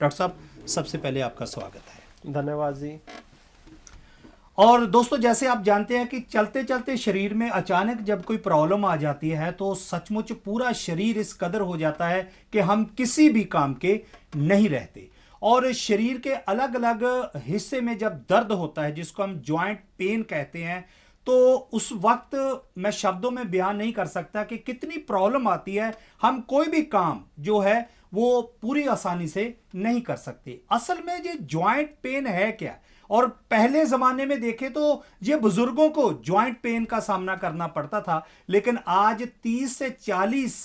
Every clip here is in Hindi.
डॉक्टर साहब, सबसे पहले आपका स्वागत है। धन्यवाद जी। और दोस्तों, जैसे आप जानते हैं कि चलते चलते शरीर में अचानक जब कोई प्रॉब्लम आ जाती है तो सचमुच पूरा शरीर इस कदर हो जाता है कि हम किसी भी काम के नहीं रहते। और शरीर के अलग अलग हिस्से में जब दर्द होता है, जिसको हम जॉइंट पेन कहते हैं, तो उस वक्त मैं शब्दों में बयान नहीं कर सकता कि कितनी प्रॉब्लम आती है। हम कोई भी काम जो है वो पूरी आसानी से नहीं कर सकते। असल में ये जॉइंट पेन है क्या? और पहले जमाने में देखें तो ये बुजुर्गों को जॉइंट पेन का सामना करना पड़ता था, लेकिन आज 30 से 40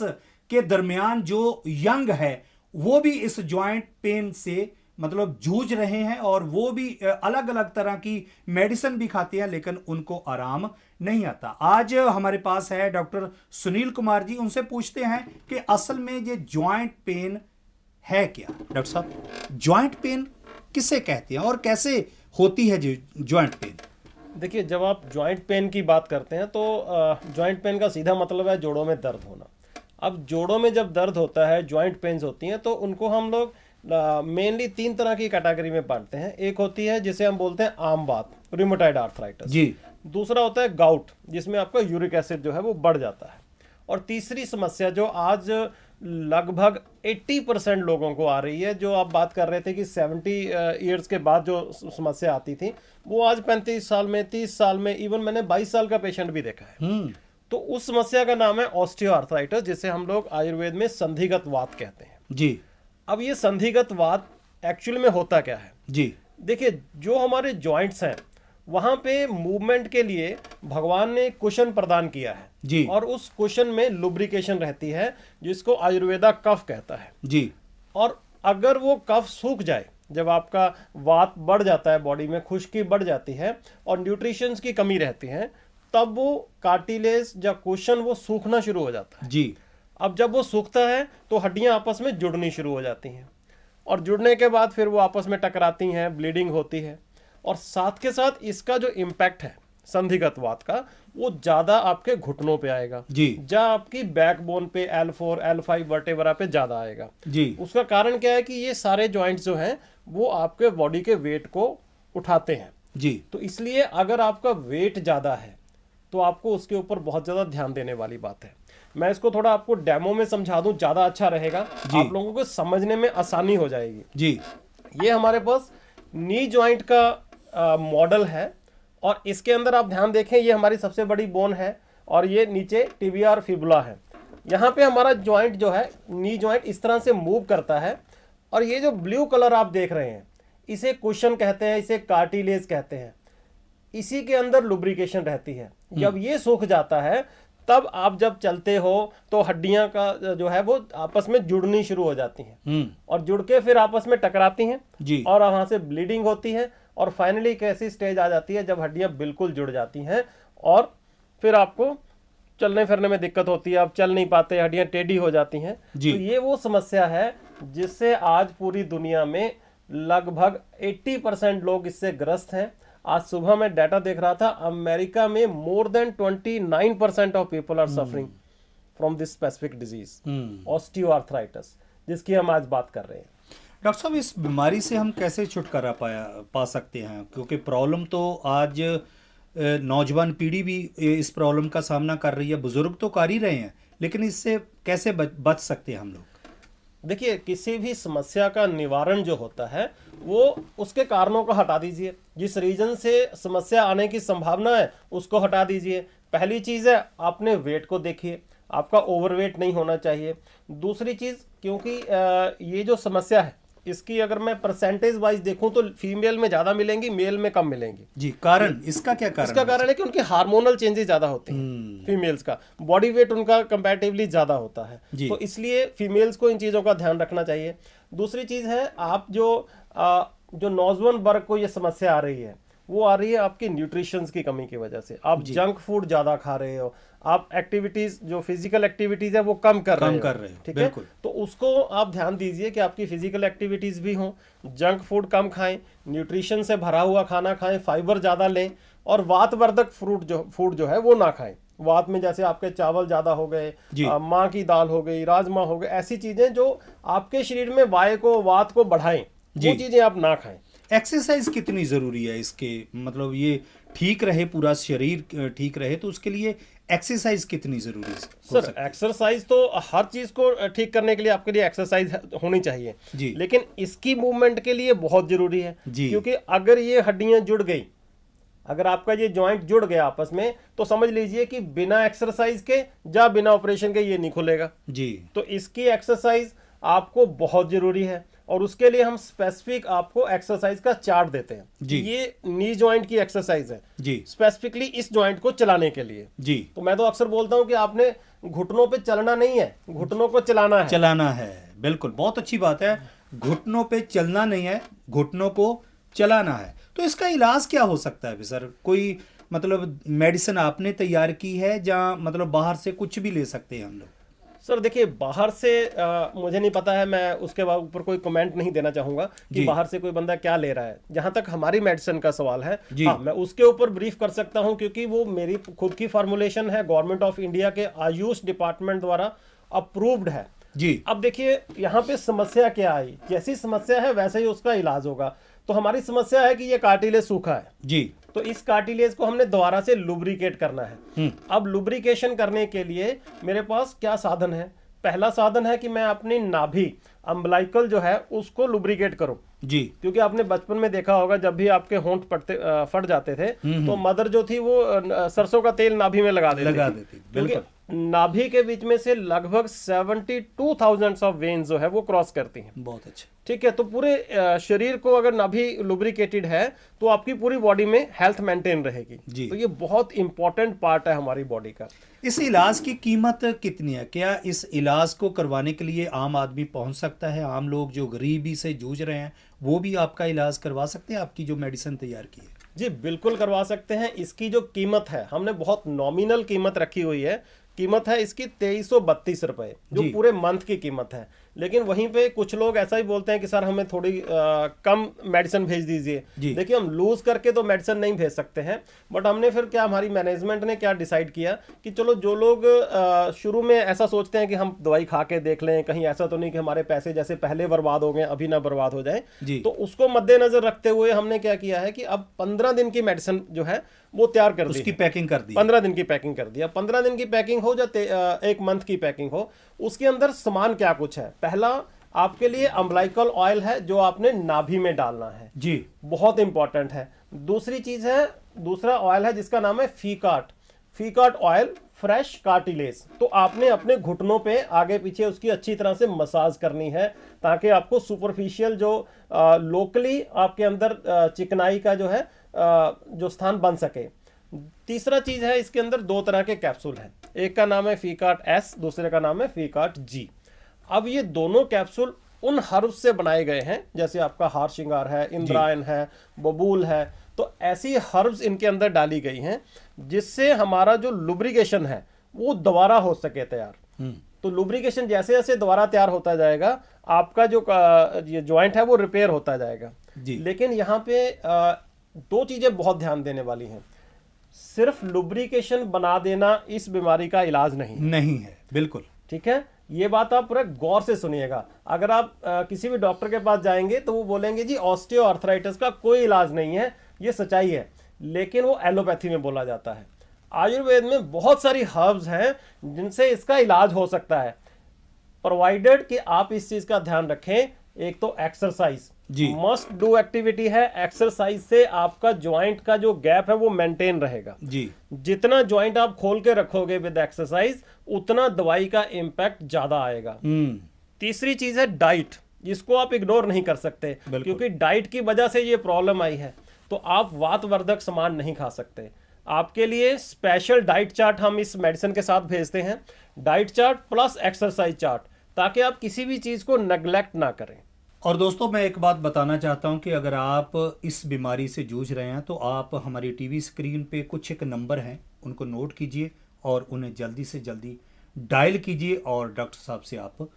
के दरमियान जो यंग है वो भी इस जॉइंट पेन से मतलब जूझ रहे हैं, और वो भी अलग अलग तरह की मेडिसिन भी खाते हैं, लेकिन उनको आराम नहीं आता। आज हमारे पास है डॉक्टर सुनील कुमार जी। उनसे पूछते हैं कि असल में ये जॉइंट पेन है क्या। डॉक्टर साहब, जॉइंट पेन किसे कहते हैं और कैसे होती है जॉइंट पेन? देखिए, जब आप जॉइंट पेन की बात करते हैं तो जॉइंट पेन का सीधा मतलब है जोड़ों में दर्द होना। अब जोड़ों में जब दर्द होता है, जॉइंट पेन्स होती हैं, तो उनको हम लोग मेनली 3 तरह की कैटेगरी में बांटते हैं। एक होती है जिसे हम बोलते हैं आम बात, रूमेटॉइड आर्थराइटिस जी। दूसरा होता है गाउट, जिसमें आपका यूरिक एसिड जो है वो बढ़ जाता है। और तीसरी समस्या जो आज लगभग 80% लोगों को आ रही है, जो आप बात कर रहे थे कि 70 ईयर्स के बाद जो समस्या आती थी, वो आज 35 साल में, 30 साल में, इवन मैंने 22 साल का पेशेंट भी देखा है। तो उस समस्या का नाम है ऑस्टियोआर्थराइटिस, जिसे हम लोग आयुर्वेद में संधिगत वात कहते हैं जी। अब ये संधिगत वात एक्चुअल में होता क्या है जी? देखिए, जो हमारे जॉइंट्स हैं वहां पे मूवमेंट के लिए भगवान ने कुशन प्रदान किया है जी, और उस कुशन में लुब्रिकेशन रहती है, जिसको आयुर्वेदा कफ कहता है जी। और अगर वो कफ सूख जाए, जब आपका वात बढ़ जाता है, बॉडी में खुश्की बढ़ जाती है और न्यूट्रिशंस की कमी रहती है, तब वो कार्टिलेज या कुशन वो सूखना शुरू हो जाता है जी। अब जब वो सूखता है तो हड्डियां आपस में जुड़नी शुरू हो जाती हैं, और जुड़ने के बाद फिर वो आपस में टकराती हैं, ब्लीडिंग होती है। और साथ के साथ इसका जो इम्पैक्ट है संधिगत वात का, वो ज्यादा आपके घुटनों पे आएगा जी, जहाँ आपकी बैकबोन पे L4, L5 वर्टेब्रा पे ज्यादा आएगा जी। उसका कारण क्या है कि ये सारे जॉइंट्स जो हैं वो आपके बॉडी के वेट को उठाते हैं जी। तो इसलिए अगर आपका वेट ज्यादा है तो आपको उसके ऊपर बहुत ज्यादा ध्यान देने वाली बात है। मैं इसको थोड़ा आपको डेमो में समझा दूं, ज्यादा अच्छा रहेगा, आप लोगों को समझने में आसानी हो जाएगी जी। ये हमारे पास नी जॉइंट का मॉडल है, और इसके अंदर आप ध्यान देखें, ये हमारी सबसे बड़ी बोन है, और ये नीचे टिबिया और फिबुला है। यहाँ पे हमारा जॉइंट जो है, नी जॉइंट, इस तरह से मूव करता है। और ये जो ब्लू कलर आप देख रहे हैं, इसे कुशन कहते हैं, इसे कार्टिलेज कहते हैं। इसी के अंदर लुब्रिकेशन रहती है। जब ये सूख जाता है, तब आप जब चलते हो तो हड्डियां का जो है वो आपस में जुड़नी शुरू हो जाती हैं, और जुड़ के फिर आपस में टकराती हैं जी, और वहां से ब्लीडिंग होती है, और फाइनली एक ऐसी स्टेज आ जाती है जब हड्डियां बिल्कुल जुड़ जाती हैं, और फिर आपको चलने फिरने में दिक्कत होती है, आप चल नहीं पाते, हड्डियां टेढ़ी हो जाती हैं जी। तो ये वो समस्या है जिससे आज पूरी दुनिया में लगभग 80% लोग इससे ग्रस्त हैं। आज सुबह मैं डाटा देख रहा था, अमेरिका में more than 29% of people are suffering from this specific disease osteoarthritis, जिसकी हम आज बात कर रहे हैं। डॉक्टर साहब, इस बीमारी से हम कैसे छुटकारा पा सकते हैं? क्योंकि प्रॉब्लम तो आज नौजवान पीढ़ी भी इस प्रॉब्लम का सामना कर रही है, बुजुर्ग तो कर ही रहे हैं, लेकिन इससे कैसे बच सकते हैं हम लोग? देखिए, किसी भी समस्या का निवारण जो होता है वो उसके कारणों को हटा दीजिए। जिस रीजन से समस्या आने की संभावना है उसको हटा दीजिए। पहली चीज़ है, आपने वेट को देखिए, आपका ओवरवेट नहीं होना चाहिए। दूसरी चीज़, क्योंकि ये जो समस्या है इसकी अगर मैं परसेंटेज वाइज देखूं तो फीमेल में ज्यादा मिलेंगी, मेल में कम मिलेंगी जी। कारण इसका क्या कारण? इसका कारण है कि उनकी हार्मोनल चेंजेस ज्यादा होते हैं। फीमेल्स का बॉडी वेट उनका कंपैरेटिवली ज्यादा होता है, तो इसलिए फीमेल्स को इन चीजों का ध्यान रखना चाहिए। दूसरी चीज है, आप जो नौजवान वर्ग को ये समस्या आ रही है, वो आ रही है आपकी न्यूट्रिशंस की कमी की वजह से। आप जंक फूड ज्यादा खा रहे हो, आप एक्टिविटीज, जो फिजिकल एक्टिविटीज है वो कम कर रहे हो, ठीक है? तो उसको आप ध्यान दीजिए कि आपकी फिजिकल एक्टिविटीज भी हों, जंक फूड कम खाएं, न्यूट्रिशन से भरा हुआ खाना खाएं, फाइबर ज्यादा लें, और वातवर्धक फूड जो है वो ना खाएं, वात में जैसे आपके चावल ज्यादा हो गए, जी। माँ की दाल हो गई, राजमा हो गए, ऐसी चीजें जो आपके शरीर में वायु को, वात को बढ़ाएं, जी। वो चीजें आप ना खाएं। एक्सरसाइज कितनी जरूरी है इसके, मतलब ये ठीक रहे, पूरा शरीर ठीक रहे, तो उसके लिए एक्सरसाइज कितनी जरूरी हो सर सकती है? एक्सरसाइज तो हर चीज को ठीक करने के लिए आपके लिए एक्सरसाइज होनी चाहिए जी। लेकिन इसकी मूवमेंट के लिए बहुत जरूरी है जी। क्योंकि अगर ये हड्डियां जुड़ गई, अगर आपका ये जॉइंट जुड़ गया आपस में, तो समझ लीजिए कि बिना एक्सरसाइज के या बिना ऑपरेशन के ये नहीं खुलेगा। जी। तो इसकी एक्सरसाइज आपको बहुत जरूरी है और उसके लिए हम स्पेसिफिक आपको एक्सरसाइज का चार्ट देते हैं। जी। ये नी जॉइंट की एक्सरसाइज है जी। स्पेसिफिकली इस जॉइंट को चलाने के लिए। जी। तो मैं तो अक्सर बोलता हूं कि आपने घुटनों पे चलना नहीं है, घुटनों को चलाना है। चलाना है, बिल्कुल, बहुत अच्छी बात है। घुटनों पे चलना नहीं है, घुटनों को चलाना है। तो इसका इलाज क्या हो सकता है सर? कोई मतलब मेडिसिन आपने तैयार की है या मतलब बाहर से कुछ भी ले सकते हैं हम लोग? सर देखिए, बाहर से मुझे नहीं पता है, मैं उसके ऊपर कोई कमेंट नहीं देना चाहूंगा कि जी। बाहर से कोई बंदा क्या ले रहा है। जहां तक हमारी मेडिसिन का सवाल है, जी। हाँ, मैं उसके ऊपर ब्रीफ कर सकता हूं क्योंकि वो मेरी खुद की फार्मूलेशन है, गवर्नमेंट ऑफ इंडिया के आयुष डिपार्टमेंट द्वारा अप्रूव्ड है। जी। अब देखिए यहाँ पे समस्या क्या आई, जैसी समस्या है वैसे ही उसका इलाज होगा। तो हमारी समस्या है कि ये कार्टिलेज सूखा है, जी। तो इस कार्टिलेज को हमने दोबारा से लुब्रिकेट करना है। अब लुब्रिकेशन करने के लिए मेरे पास क्या साधन है? पहला साधन है कि मैं अपनी नाभि, अम्बलाइकल जो है, उसको लुब्रिकेट करूं। जी। क्योंकि आपने बचपन में देखा होगा जब भी आपके होंठ फट जाते थे तो मदर जो थी वो सरसों का तेल नाभि में लगा देती थी। क्योंकि नाभि के बीच में से लगभग 72,000 ऑफ वेन्स जो है वो क्रॉस करती हैं। बहुत अच्छा। ठीक है, तो पूरे शरीर को अगर नाभि लुब्रिकेटेड है तो आपकी पूरी बॉडी में हेल्थ मेंटेन रहेगी। जी। तो ये बहुत इंपॉर्टेंट पार्ट है हमारी बॉडी का। इस इलाज की कीमत कितनी है? क्या इस इलाज को करवाने के लिए आम आदमी पहुंच सकता है? आम लोग जो गरीबी से जूझ रहे हैं वो भी आपका इलाज करवा सकते हैं, आपकी जो मेडिसिन तैयार की है? जी बिल्कुल करवा सकते हैं। इसकी जो कीमत है, हमने बहुत नॉमिनल कीमत रखी हुई है। कीमत है इसकी 2332 रुपए, जो पूरे मंथ की कीमत है। लेकिन वहीं पे कुछ लोग ऐसा ही बोलते हैं कि सर हमें थोड़ी कम मेडिसिन भेज दीजिए। देखिए, हम लूज करके तो मेडिसिन नहीं भेज सकते हैं, बट हमने फिर क्या, हमारी मैनेजमेंट ने क्या डिसाइड किया कि चलो जो लोग शुरू में ऐसा सोचते हैं कि हम दवाई खा के देख लें, कहीं ऐसा तो नहीं कि हमारे पैसे जैसे पहले बर्बाद हो गए अभी ना बर्बाद हो जाए, तो उसको मद्देनजर रखते हुए हमने क्या किया है कि अब 15 दिन की मेडिसिन जो है वो तैयार कर दी, उसकी पैकिंग कर दी, 15 दिन की पैकिंग कर दिया। 15 दिन की पैकिंग हो या 1 मंथ की पैकिंग हो, उसके अंदर सामान क्या कुछ है। पहला आपके लिए अम्बलाइकल ऑयल है जो आपने नाभि में डालना है, जी, बहुत इंपॉर्टेंट है। दूसरी चीज है, दूसरा ऑयल है जिसका नाम है फीकाट ऑयल, फ्रेश कार्टिलेज। तो आपने अपने घुटनों पे आगे पीछे उसकी अच्छी तरह से मसाज करनी है ताकि आपको सुपरफिशियल जो लोकली आपके अंदर चिकनाई का जो है जो स्थान बन सके। तीसरा चीज है, इसके अंदर 2 तरह के कैप्सूल हैं, एक का नाम है फीकाट एस, दूसरे का नाम है फीकाट जी। अब ये दोनों कैप्सूल उन हर्ब्स से बनाए गए हैं, जैसे आपका हार श्रृंगार है, इंद्रायण है, बबूल है, तो ऐसी हर्ब्स इनके अंदर डाली गई हैं जिससे हमारा जो लुब्रिकेशन है वो दोबारा हो सके तैयार। तो लुब्रिकेशन जैसे जैसे दोबारा तैयार होता जाएगा, आपका जो ये जॉइंट है वो रिपेयर होता जाएगा जी। लेकिन यहाँ पे 2 चीजें बहुत ध्यान देने वाली हैं। सिर्फ लुब्रिकेशन बना देना इस बीमारी का इलाज नहीं है, बिल्कुल ठीक है। ये बात आप पूरा गौर से सुनिएगा। अगर आप किसी भी डॉक्टर के पास जाएंगे तो वो बोलेंगे जी ऑस्टियोआर्थराइटिस का कोई इलाज नहीं है, ये सच्चाई है, लेकिन वो एलोपैथी में बोला जाता है। आयुर्वेद में बहुत सारी हर्ब्स हैं जिनसे इसका इलाज हो सकता है, प्रोवाइडेड कि आप इस चीज का ध्यान रखें। एक तो एक्सरसाइज, मस्ट डू एक्टिविटी है। एक्सरसाइज से आपका ज्वाइंट का जो गैप है वो मेंटेन रहेगा जी। जितना ज्वाइंट आप खोल के रखोगे विद एक्सरसाइज, उतना दवाई का इंपैक्ट ज्यादा आएगा। तीसरी चीज है डाइट, जिसको आप इग्नोर नहीं कर सकते, क्योंकि डाइट की वजह से ये प्रॉब्लम आई है। तो आप वातवर्धक सामान नहीं खा सकते। आपके लिए स्पेशल डाइट चार्ट हम इस मेडिसिन के साथ भेजते हैं, diet chart plus exercise chart, ताकि आप किसी भी चीज को नेग्लेक्ट ना करें। और दोस्तों, मैं एक बात बताना चाहता हूं कि अगर आप इस बीमारी से जूझ रहे हैं तो आप हमारी टीवी स्क्रीन पे कुछ एक नंबर हैं, उनको नोट कीजिए और उन्हें जल्दी से जल्दी डायल कीजिए और डॉक्टर साहब से आप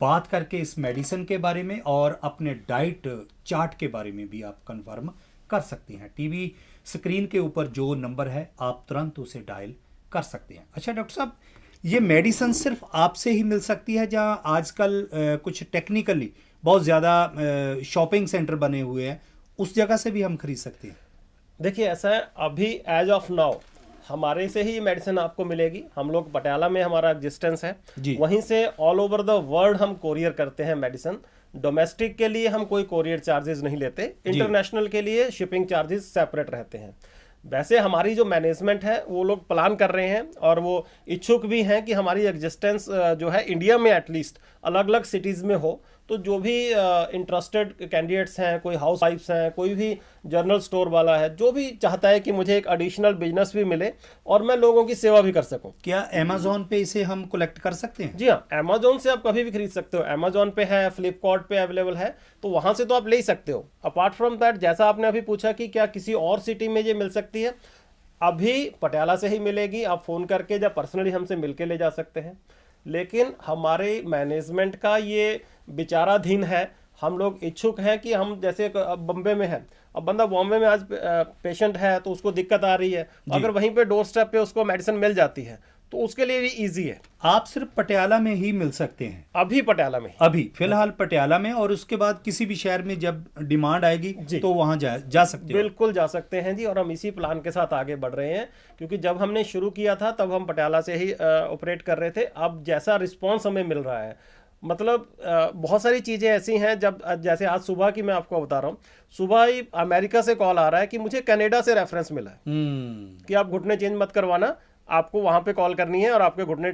बात करके इस मेडिसिन के बारे में और अपने डाइट चार्ट के बारे में भी आप कंफर्म कर सकते हैं। टीवी स्क्रीन के ऊपर जो नंबर है आप तुरंत उसे डायल कर सकते हैं। अच्छा डॉक्टर साहब, ये मेडिसिन सिर्फ आपसे ही मिल सकती है, जहाँ आजकल कुछ टेक्निकली बहुत ज़्यादा शॉपिंग सेंटर बने हुए हैं, उस जगह से भी हम खरीद सकते हैं? देखिए ऐसा है, अभी एज ऑफ नाउ हमारे से ही मेडिसिन आपको मिलेगी। हम लोग पटियाला में हमारा एग्जिस्टेंस है, वहीं से ऑल ओवर द वर्ल्ड हम कोरियर करते हैं मेडिसिन। डोमेस्टिक के लिए हम कोई कोरियर चार्जेस नहीं लेते, इंटरनेशनल के लिए शिपिंग चार्जेस सेपरेट रहते हैं। वैसे हमारी जो मैनेजमेंट है वो लोग प्लान कर रहे हैं और वो इच्छुक भी हैं कि हमारी एग्जिस्टेंस जो है इंडिया में एटलीस्ट अलग अलग सिटीज़ में हो। तो जो भी इंटरेस्टेड कैंडिडेट्स हैं, कोई हाउस वाइफ्स हैं, कोई भी जनरल स्टोर वाला है, जो भी चाहता है कि मुझे एक एडिशनल बिजनेस भी मिले और मैं लोगों की सेवा भी कर सकूं। क्या अमेजोन पे इसे हम कलेक्ट कर सकते हैं? जी हाँ, अमेजोन से आप कभी भी खरीद सकते हो। अमेजोन पे है, फ्लिपकार्ट पे अवेलेबल है, तो वहां से तो आप ले ही सकते हो। अपार्ट फ्रॉम दैट, जैसा आपने अभी पूछा कि क्या किसी और सिटी में ये मिल सकती है, अभी पटियाला से ही मिलेगी। आप फ़ोन करके या पर्सनली हमसे मिलके ले जा सकते हैं। लेकिन हमारे मैनेजमेंट का ये विचाराधीन है। हम लोग इच्छुक हैं कि हम जैसे बम्बे में है, अब बंदा बॉम्बे में आज पेशेंट है तो उसको दिक्कत आ रही है, अगर वहीं पे डोर स्टेप पे उसको मेडिसिन मिल जाती है तो उसके लिए भी इजी है। आप सिर्फ पटियाला में ही मिल सकते हैं? अभी पटियाला में, अभी फिलहाल पटियाला में, और उसके बाद किसी भी शहर में जब डिमांड आएगी तो वहां जा सकते हैं? बिल्कुल जा सकते हैं जी, और हम इसी प्लान के साथ आगे बढ़ रहे हैं। क्योंकि जब हमने शुरू किया था तब हम पटियाला से ही ऑपरेट कर रहे थे। अब जैसा रिस्पॉन्स हमें मिल रहा है, मतलब बहुत सारी चीज़ें ऐसी हैं, जब जैसे आज सुबह की मैं आपको बता रहा हूँ, सुबह ही अमेरिका से कॉल आ रहा है कि मुझे कनाडा से रेफरेंस मिला है कि आप घुटने चेंज मत करवाना, आपको वहां पे कॉल करनी है और आपके घुटने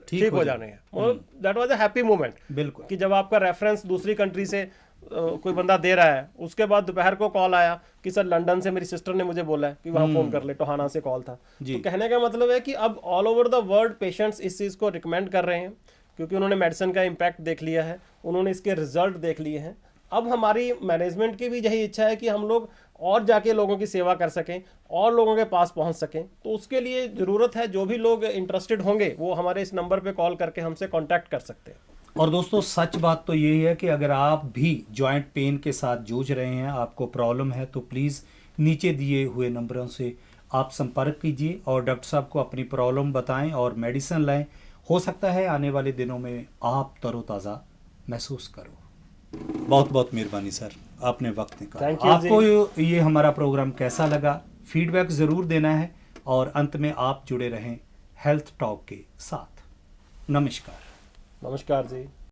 ठीक हो जाने हैं। That was a happy moment. बिल्कुल, कि जब आपका रेफरेंस दूसरी कंट्री से कोई बंदा दे रहा है, उसके बाद दोपहर को कॉल आया कि सर लंदन से मेरी सिस्टर ने मुझे बोला है कि वहाँ फ़ोन कर ले, टोहाना से कॉल था। तो कहने का मतलब है कि अब all over the world patients इस चीज़ को रिकमेंड कर रहे हैं, क्योंकि उन्होंने मेडिसिन का इम्पैक्ट देख लिया है, उन्होंने इसके रिजल्ट देख लिए हैं। अब हमारी मैनेजमेंट की भी यही इच्छा है कि हम लोग और जाके लोगों की सेवा कर सकें और लोगों के पास पहुंच सकें। तो उसके लिए ज़रूरत है, जो भी लोग इंटरेस्टेड होंगे वो हमारे इस नंबर पे कॉल करके हमसे कांटेक्ट कर सकते हैं। और दोस्तों सच बात तो यही है कि अगर आप भी जॉइंट पेन के साथ जूझ रहे हैं, आपको प्रॉब्लम है, तो प्लीज़ नीचे दिए हुए नंबरों से आप संपर्क कीजिए और डॉक्टर साहब को अपनी प्रॉब्लम बताएं और मेडिसिन लाएं। हो सकता है आने वाले दिनों में आप तरोताज़ा महसूस करो। बहुत बहुत मेहरबानी सर, आपने वक्त निकाला। आपको ये हमारा प्रोग्राम कैसा लगा, फीडबैक ज़रूर देना है, और अंत में आप जुड़े रहें हेल्थ टॉक के साथ। नमस्कार। नमस्कार जी।